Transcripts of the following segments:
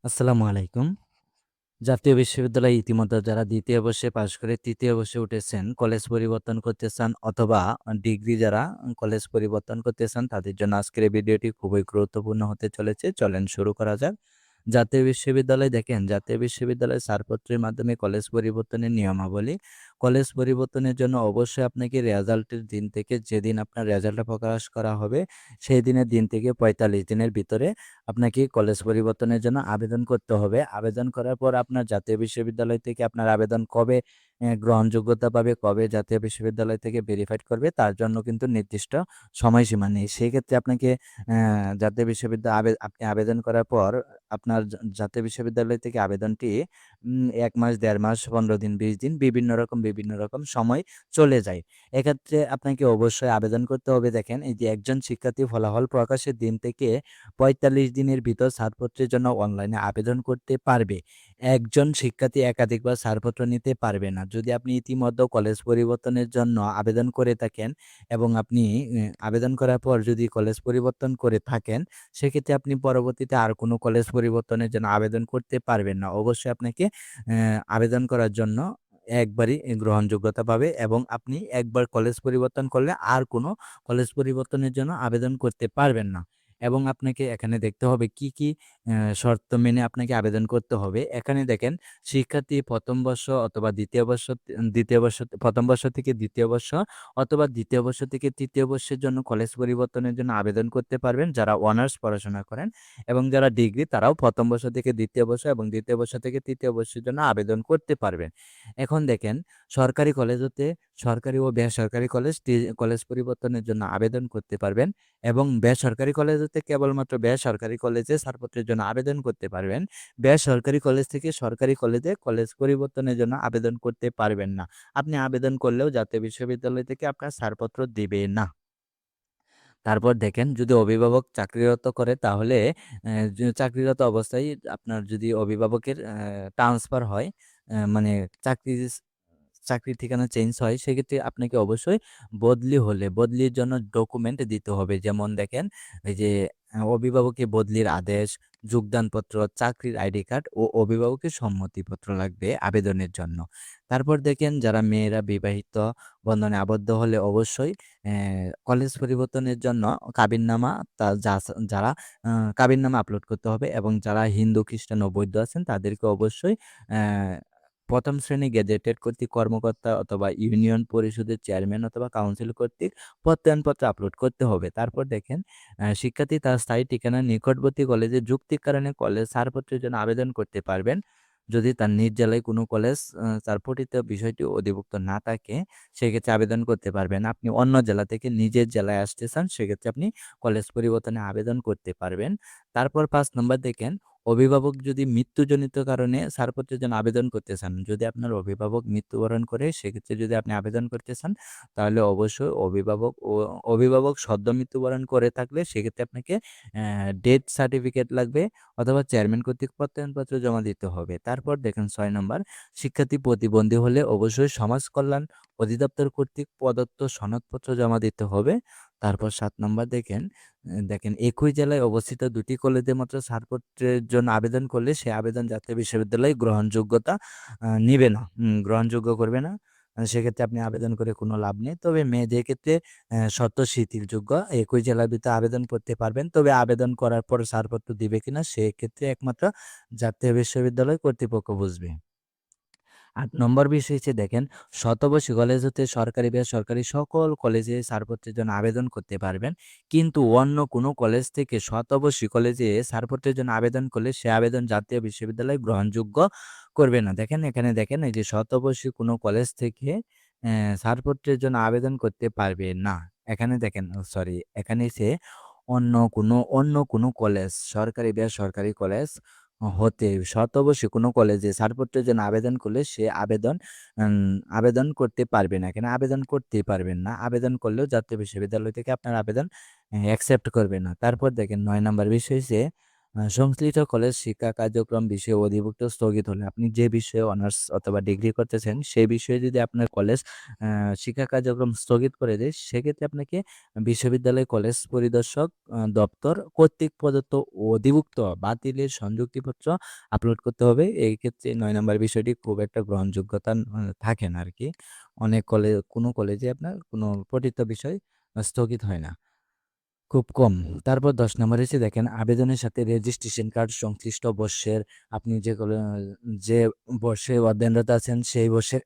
আসসালামু আলাইকুম। জাতীয় বিশ্ববিদ্যালয়ে ইতিমধ্যে যারা ২য় বর্ষে পাশ করে ৩য় বর্ষে উঠেছেন, কলেজ পরিবর্তন করতে চান অথবা ডিগ্রি যারা কলেজ পরিবর্তন করতে চান, তাদের জন্য আজকের এই ভিডিওটি খুবই গুরুত্বপূর্ণ হতে চলেছে। চলেন শুরু করা যাক। জাতীয় বিশ্ববিদ্যালয় দেখেন, জাতীয় বিশ্ববিদ্যালয়ের ছাড়পত্রের মাধ্যমে কলেজ পরিবর্তনের নিয়মাবলী। কলেজ পরিবর্তনের জন্য অবশ্যই আপনাকে রেজাল্টের দিন থেকে যেদিন আপনার রেজাল্টটা প্রকাশ করা হবে, সেই দিনের দিন থেকে ৪৫ দিনের ভিতরে আপনাকে কলেজ পরিবর্তনের জন্য আবেদন করতে হবে। আবেদন করার পর আপনার জাতীয় বিশ্ববিদ্যালয় থেকে আপনার আবেদন কবে গ্রহণযোগ্যতা পাবে, কবে জাতীয় বিশ্ববিদ্যালয় থেকে ভেরিফাইড করবে, তার জন্য কিন্তু নির্দিষ্ট সময়সীমা নেই। সেক্ষেত্রে আপনাকে জাতীয় আপনি আবেদন করার পর আপনার জাতীয় বিশ্ববিদ্যালয় থেকে আবেদনটি ১ মাস, ১.৫ মাস, ১৫ দিন, ২০ দিন বিভিন্ন রকম সময় চলে যায়। এক্ষেত্রে আপনাকে অবশ্যই আবেদন করতে হবে। দেখেন, এই যে একজন শিক্ষার্থী ফলাফল প্রকাশের দিন থেকে ৪৫ দিনের ভিতর ছাড়পত্রের জন্য অনলাইনে আবেদন করতে পারবে। একজন শিক্ষার্থী একাধিকবার ছাড়পত্র নিতে পারবে না। যদি আপনি ইতিমধ্যে কলেজ পরিবর্তনের জন্য আবেদন করে থাকেন এবং আপনি আবেদন করার পর যদি কলেজ পরিবর্তন করে থাকেন, সেক্ষেত্রে আপনি পরবর্তীতে আর কোনো কলেজ পরিবর্তনের জন্য আবেদন করতে পারবেন না। অবশ্যই আপনাকে আবেদন করার জন্য একবারই গ্রহণযোগ্যতা পাবে এবং আপনি একবার কলেজ পরিবর্তন করলে আর কোনো কলেজ পরিবর্তনের জন্য আবেদন করতে পারবেন না। এবং আপনাকে এখানে দেখতে হবে কি শর্ত মেনে আপনাকে আবেদন করতে হবে। এখানে দেখেন, শিক্ষার্থী ১ম বর্ষ অথবা ২য় বর্ষ ১ম বর্ষ থেকে ২য় বর্ষ অথবা ২য় বর্ষ থেকে ৩য় বর্ষের জন্য কলেজ পরিবর্তনের জন্য আবেদন করতে পারবেন যারা অনার্স পড়াশোনা করেন, এবং যারা ডিগ্রি তারাও ১ম বর্ষ থেকে ২য় বর্ষ এবং ২য় বর্ষ থেকে ৩য় বর্ষের জন্য আবেদন করতে পারবেন। এখন দেখেন, সরকারি কলেজ হতে সরকারি ও বেসরকারি কলেজ পরিবর্তনের জন্য আবেদন করতে পারবেন এবং বেসরকারি কলেজ হতে কেবলমাত্র বেসরকারি কলেজে ছাড়পত্রের জন্য আবেদন করতে পারবেন। বেসরকারি কলেজ থেকে সরকারি কলেজে কলেজ পরিবর্তনের জন্য আবেদন করতে পারবেন না। আপনি আবেদন করলেও জাতীয় বিশ্ববিদ্যালয় থেকে আপনার ছাড়পত্র দিবে না। তারপর দেখেন, যদি অভিভাবক চাকরিরত করে তাহলে চাকরিরত অবস্থায় আপনার যদি অভিভাবকের ট্রান্সফার হয়, মানে চাকরির চাকরির ঠিকানা চেঞ্জ হয়, সেক্ষেত্রে আপনাকে অবশ্যই বদলির জন্য ডকুমেন্ট দিতে হবে। যেমন দেখেন, এই যে অভিভাবকের বদলির আদেশ, যোগদানপত্র, চাকরির আইডি কার্ড ও অভিভাবকের সম্মতিপত্র লাগবে আবেদনের জন্য। তারপর দেখেন, যারা মেয়েরা বিবাহিত বন্ধনে আবদ্ধ হলে অবশ্যই কলেজ পরিবর্তনের জন্য কাবিননামা তা যারা কাবিননামা আপলোড করতে হবে, এবং যারা হিন্দু, খ্রিস্টান ও বৌদ্ধ আছেন তাদেরকে অবশ্যই অ্যা ১ম শ্রেণী গেজেটেড কর্তৃক কর্মকর্তা অথবা ইউনিয়ন পরিষদের চেয়ারম্যান অথবা কাউন্সিল কর্তৃক প্রত্যয়নপত্র আপলোড করতে হবে। তারপর দেখেন, শিক্ষার্থী তার স্থায়ী ঠিকানার নিকটবর্তী কলেজে যুক্তির কারণে কলেজ ছাড়পত্রের জন্য আবেদন করতে পারবেন। যদি তার নিজ জেলায় কোনো কলেজ ছাড়পত্রিত বিষয়টি অধিভুক্ত না থাকে, সেক্ষেত্রে আবেদন করতে পারবেন। আপনি অন্য জেলা থেকে নিজের জেলায় আসতে চান, সেক্ষেত্রে আপনি কলেজ পরিবর্তনে আবেদন করতে পারবেন। তারপর ৫ নম্বর দেখেন, অভিভাবক যদি মৃত্যুজনিত কারণে ছাড়পত্রের জন্য আবেদন করতে চান, যদি আপনার অভিভাবক মৃত্যুবরণ করে, সেক্ষেত্রে যদি আপনি আবেদন করতে চান, তাহলে অবশ্যই অভিভাবক সদ্য মৃত্যুবরণ করে থাকলে সেক্ষেত্রে আপনাকে ডেথ সার্টিফিকেট লাগবে অথবা চেয়ারম্যান কর্তৃক প্রত্যয়নপত্র জমা দিতে হবে। তারপর দেখেন ৬ নম্বর, শিক্ষার্থী প্রতিবন্ধী হলে অবশ্যই সমাজ কল্যাণ অধিদপ্তর কর্তৃক প্রদত্ত সনদপত্র জমা দিতে হবে। তারপর ৭ নম্বর দেখেন, একই জেলায় অবস্থিত ২ টি কলেজে মাত্র ছাড়পত্রের জন্য আবেদন করলে সে আবেদন জাতীয় বিশ্ববিদ্যালয় গ্রহণযোগ্যতা নিবে না, গ্রহণযোগ্য করবে না। সেক্ষেত্রে আপনি আবেদন করে কোনো লাভ নেই। তবে মেয়েদের ক্ষেত্রে শর্ত শিথিলযোগ্য। একই জেলার ভিতরে আবেদন করতে পারবেন। তবে আবেদন করার পর ছাড়পত্র দিবে কিনা সেক্ষেত্রে একমাত্র জাতীয় বিশ্ববিদ্যালয় কর্তৃপক্ষ বুঝবে। ৮ নম্বর বিষয় হচ্ছে দেখেন, শতবর্ষী কলেজ হতে সরকারি বেসরকারি সকল কলেজে ছাড়পত্রের জন্য আবেদন করতে পারবেন। কিন্তু অন্য কোনো কলেজ থেকে শতবর্ষী কলেজে ছাড়পত্রের জন্য আবেদন করলে সে আবেদন জাতীয় বিশ্ববিদ্যালয় গ্রহণযোগ্য করবে না। দেখেন, এখানে দেখেন, এই যে শতবর্ষী কোনো কলেজ থেকে ছাড়পত্রের জন্য আবেদন করতে পারবে না। এখানে দেখেন, সরি, এখানে সে অন্য কোনো কলেজ, সরকারি বেসরকারি কলেজ হতে শতবর্ষী কোনো কলেজে ছাড়পত্রের জন্য আবেদন করলে সে আবেদন করতে পারবে না। এখানে আবেদন করতেই পারবেন না। আবেদন করলেও জাতীয় বিশ্ববিদ্যালয় থেকে আপনার আবেদন অ্যাকসেপ্ট করবে না। তারপর দেখেন, ৯ নাম্বার বিষয় হইছে সংশ্লিষ্ট কলেজ শিক্ষা কার্যক্রম বিষয়ে অধিভুক্ত স্থগিত হলে আপনি যে বিষয়ে অনার্স অথবা ডিগ্রি করতেছেন সেই বিষয়ে যদি আপনার কলেজ শিক্ষা কার্যক্রম স্থগিত করে দেয়, সেক্ষেত্রে আপনাকে বিশ্ববিদ্যালয় কলেজ পরিদর্শক দপ্তর কর্তৃক প্রদত্ত অধিভুক্ত বাতিলের সংযুক্তিপত্র আপলোড করতে হবে। এই ক্ষেত্রে ৯ নম্বর বিষয়টি খুব একটা গ্রহণযোগ্যতা থাকে না আরকি। অনেক কোনো কলেজে আপনার কোনো পঠিত বিষয় স্থগিত হয় না। খুব কম। তারপর ১০ নম্বরে এসে দেখেন আবেদনের সাথে রেজিস্ট্রেশন কার্ড, সংশ্লিষ্ট বর্ষের আপনি যে বর্ষে অধ্যয়নরত আছেন সেই বর্ষের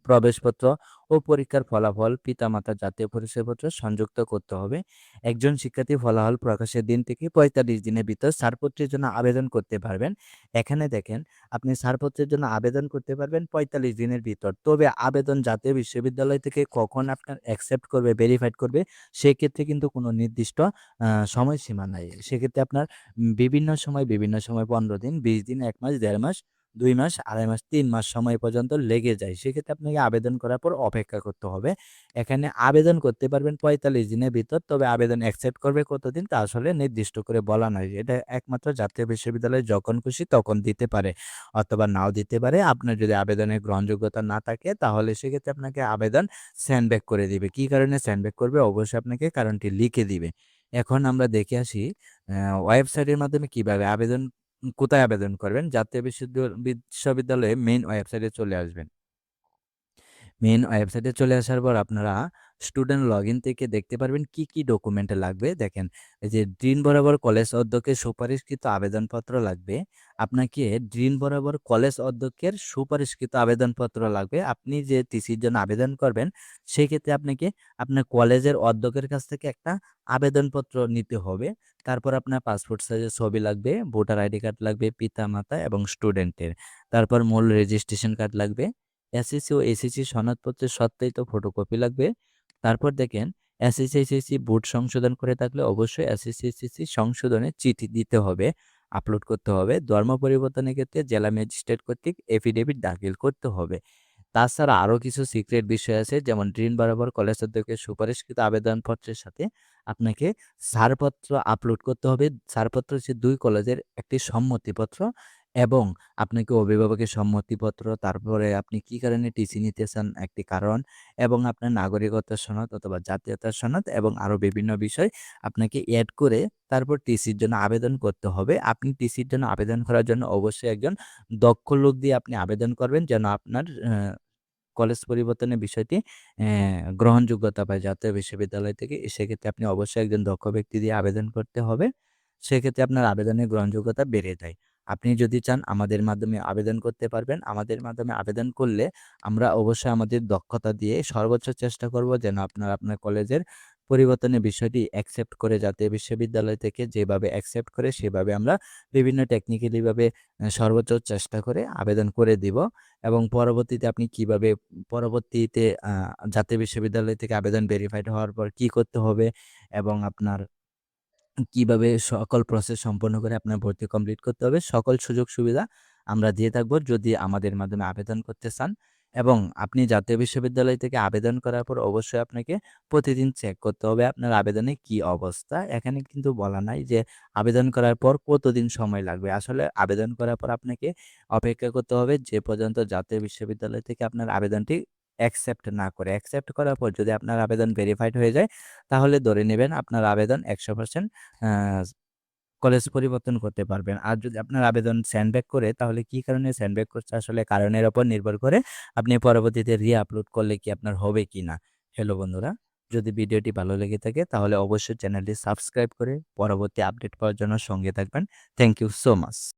প্রবেশপত্র ও পরীক্ষার ফলাফল, পিতামাতার জাতীয় পরিচয়পত্র সংযুক্ত করতে হবে। একজন শিক্ষার্থী ফলাফল প্রকাশের দিন থেকে ৪৫ দিনের ভিতর ছাড়পত্রের জন্য আবেদন করতে পারবেন। এখানে দেখেন আপনি ছাড়পত্রের জন্য আবেদন করতে পারবেন ৪৫ দিনের ভিতর। তবে আবেদন জাতীয় বিশ্ববিদ্যালয় থেকে কখন আপনার অ্যাকসেপ্ট করবে, ভেরিফাইড করবে, সেক্ষেত্রে কিন্তু কোনো নির্দিষ্ট সময়সীমা নাই। সেক্ষেত্রে আপনার বিভিন্ন সময় ১৫ দিন, ২০ দিন, ১ মাস, ১.৫ মাস, ২ মাস, ২.৫ মাস, ৩ মাস সময় পর্যন্ত লেগে যায়। সেক্ষেত্রে আপনাকে আবেদন করার পর অপেক্ষা করতে হবে। এখানে আবেদন করতে পারবেন ৪৫ দিনের ভিতর। তবে আবেদন অ্যাকসেপ্ট করবে কতদিন তা আসলে নির্দিষ্ট করে বলা নাই। এটা একমাত্র জাতীয় বিশ্ববিদ্যালয় যখন খুশি তখন দিতে পারে অথবা নাও দিতে পারে। আপনার যদি আবেদনের গ্রহণযোগ্যতা না থাকে তাহলে সেক্ষেত্রে আপনাকে আবেদন সেন্ড ব্যাক করে দিবে। কি কারণে সেন্ড ব্যাক করবে? অবশ্যই আপনাকে কারণটি লিখে দিবে। এখন আমরা দেখে আসি ওয়েবসাইটের মাধ্যমে কিভাবে কোথায় আবেদন করবেন? জাতীয় বিশ্ববিদ্যালয়ে মেইন ওয়েবসাইটে চলে আসবেন। মেইন ওয়েবসাইটে চলে আসার পর আপনারা স্টুডেন্ট লগইন থেকে দেখতে পারবেন কি, কি ডকুমেন্ট লাগবে। দেখেন এই যে ডিন বরাবর কলেজ অধ্যক্ষের সুপারিশকৃত আবেদনপত্র লাগবে। আপনাকে ডিন বরাবর কলেজ অধ্যক্ষের সুপারিশকৃত আবেদনপত্র লাগবে। আপনি যে টিসির জন্য আবেদন করবেন, সেক্ষেত্রে আপনাকে আপনার কলেজের অধ্যক্ষের কাছ থেকে একটা আবেদনপত্র নিতে হবে। তারপর আপনার পাসপোর্ট সাইজের ছবি লাগবে, ভোটার আইডি কার্ড লাগবে পিতা-মাতা এবং স্টুডেন্টের। তারপর মূল রেজিস্ট্রেশন কার্ড লাগবে। এসএসসি ও এসএসসি সনদপত্রের সত্যায়িত ফটোকপি লাগবে। তারপর দেখেন এসএসসি, এসএসসি বোর্ড সংশোধন করে থাকলে অবশ্যই এসএসসি, এসএসসি সংশোধনের চিঠি দিতে হবে, আপলোড করতে হবে। ধর্ম পরিবর্তনের ক্ষেত্রে জেলা ম্যাজিস্ট্রেট কর্তৃক এফিডেভিট দাখিল করতে হবে। তাছাড়া আরো কিছু সিক্রেট বিষয় আছে, যেমন ডিন বরাবর কলেজ অধ্যক্ষের সুপারিশকৃত আবেদনপত্রের সাথে আপনাকে ছাড়পত্র আপলোড করতে হবে। ছাড়পত্র হচ্ছে ২ কলেজের একটি সম্মতিপত্র এবং আপনাকে অভিভাবকের সম্মতিপত্র, তারপরে আপনি কি কারণে টিসি নিতে চান একটি কারণ এবং আপনার নাগরিকতার সনদ অথবা জাতীয়তার সনদ এবং আরো বিভিন্ন বিষয় আপনাকে এড করে তারপর টিসির জন্য আবেদন করতে হবে। আপনি টিসির জন্য আবেদন করার জন্য অবশ্যই একজন দক্ষ লোক দিয়ে আপনি আবেদন করবেন যেন আপনার কলেজ পরিবর্তনের বিষয়টি গ্রহণযোগ্যতা পায় জাতীয় বিশ্ববিদ্যালয় থেকে। সেক্ষেত্রে আপনি অবশ্যই একজন দক্ষ ব্যক্তি দিয়ে আবেদন করতে হবে। সেক্ষেত্রে আপনার আবেদনের গ্রহণযোগ্যতা বেড়ে যায়। আপনি যদি চান আমাদের মাধ্যমে আবেদন করতে পারবেন। আমাদের মাধ্যমে আবেদন করলে আমরা অবশ্যই আমাদের দক্ষতা দিয়ে সর্বোচ্চ চেষ্টা করব যেন আপনার কলেজের পরিবর্তনের বিষয়টি অ্যাকসেপ্ট করে জাতীয় বিশ্ববিদ্যালয় থেকে যেভাবে অ্যাকসেপ্ট করে সেভাবে আমরা বিভিন্ন টেকনিক্যালি ভাবে সর্বোচ্চ চেষ্টা করে আবেদন করে দিব। এবং পরবর্তীতে আপনি কিভাবে পরবর্তীতে জাতীয় বিশ্ববিদ্যালয় থেকে আবেদন ভেরিফাইড হওয়ার পর কি করতে হবে এবং আপনার কিভাবে সকল প্রসেস সম্পন্ন করে আপনার ভর্তি কমপ্লিট করতে হবে, সকল সুযোগ সুবিধা আমরা দিয়ে থাকবো যদি আমাদের মাধ্যমে আবেদন করতে চান। এবং আপনি জাতীয় বিশ্ববিদ্যালয় থেকে আবেদন করার পর অবশ্যই আপনাকে প্রতিদিন চেক করতে হবে আপনার আবেদনে কি অবস্থা। এখানে কিন্তু বলা নাই যে আবেদন করার পর কতদিন সময় লাগবে। আসলে আবেদন করার পর আপনাকে অপেক্ষা করতে হবে যে পর্যন্ত জাতীয় বিশ্ববিদ্যালয় থেকে আপনার আবেদনটি অ্যাকসেপ্ট না করে। অ্যাকসেপ্ট করার পর যদি আপনার আবেদন ভেরিফাইড হয়ে যায় তাহলে ধরে নেবেন আপনার আবেদন ১০০% আ কলেজ পরিবর্তন করতে পারবেন। আর যদি আপনার আবেদন সেন্ড ব্যাক করে তাহলে কি কারণে সেন্ড ব্যাক করছে আসলে কারণের উপর নির্ভর করে আপনি পরবর্তীতে রি-আপলোড করলে কি আপনার হবে কিনা। হ্যালো বন্ধুরা, যদি ভিডিওটি ভালো লেগে থাকে তাহলে অবশ্যই চ্যানেলটি সাবস্ক্রাইব করে পরবর্তী আপডেট পাওয়ার জন্য সঙ্গে থাকবেন। Thank you so much.